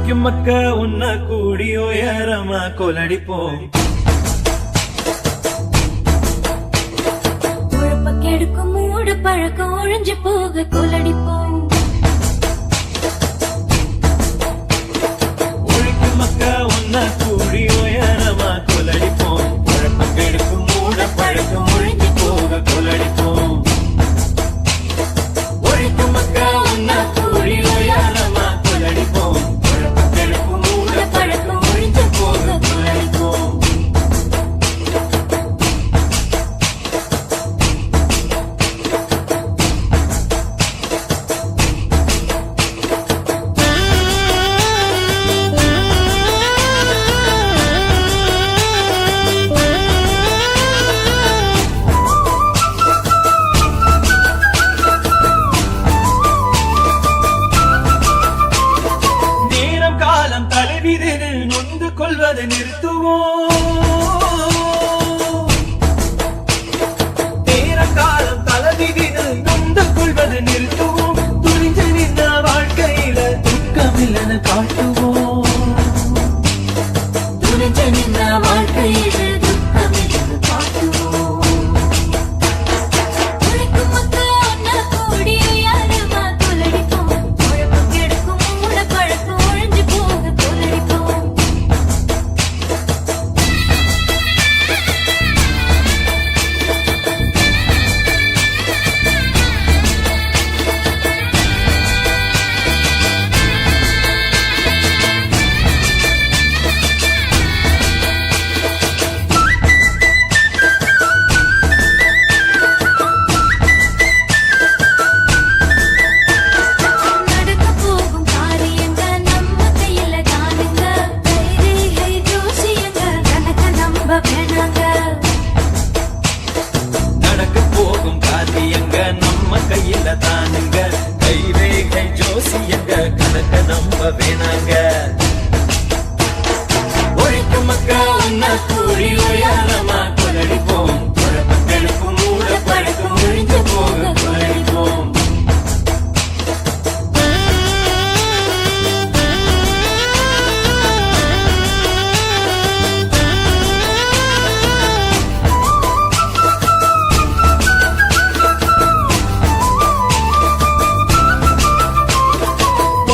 உழைக்கும் மக்க உன்ன கூடி உயரமா கொலடிப்போம். உழப்பக்கெடுக்கும் மூடு பழக்கம் ஒழிஞ்சு போக கொலடிப்போம். உழைக்கும் மக்க உன்ன கூடி உயரமா கொலடிப்போம். உழைப்பக்கெடுக்கும் மூட பழக்கம் ஒழிஞ்சு போக கொலடிப்போம். உழைக்கும் மக்க உன்ன கூடி உயரமா கொலடிப்போம். உழைப்பக்கெடுக்கும் மூட பழக்கம் ஒழிஞ்சு போக கொலடிப்போம். தலைவிதில் நொந்து கொள்வதை நிறுத்துவோம். நேரம் காலம் தலைவிதில் நொந்து கொள்வதை நிறுத்துவோம். துணிஞ்சு நின்ற வாழ்க்கையில துக்கமில்லன்னு காட்டுவோம். துணிஞ்சு நின்ற வாழ்க்கையில துக்கமில்லன்னு காட்டுவோம். உழைக்கும் மக்கள் ஒன்னா கூடி உயரமா கொலடிப்போம். உழைப்பக்கெடுக்கும் மூட பழக்கம் ஒழிஞ்சு போக கொலடிப்போம். நடக்க போகும் காரியங்க நம்ம கையில தானுங்க. தைரிகை ஜோசியங்க கணக்க நம்ப வேணாங்க. நடக்க போகும் காரியங்க நம்ம கையில தானுங்க. கைரேகை ஜோசியங்க கணக்க நம்ப வேணாங்க. உழைக்கும் மக்க உன்ன கூடி உயரமா கொலடிப்போம். உழைப்பக்கெடுக்கும் மூட பழக்கம் ஒழிஞ்சு போக கொலடிப்போம்.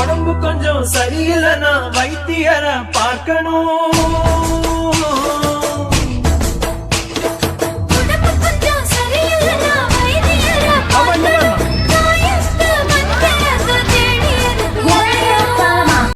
உடம்பு கொஞ்சம் சரியில்லைன்னா வைத்தியரை பார்க்கணும்.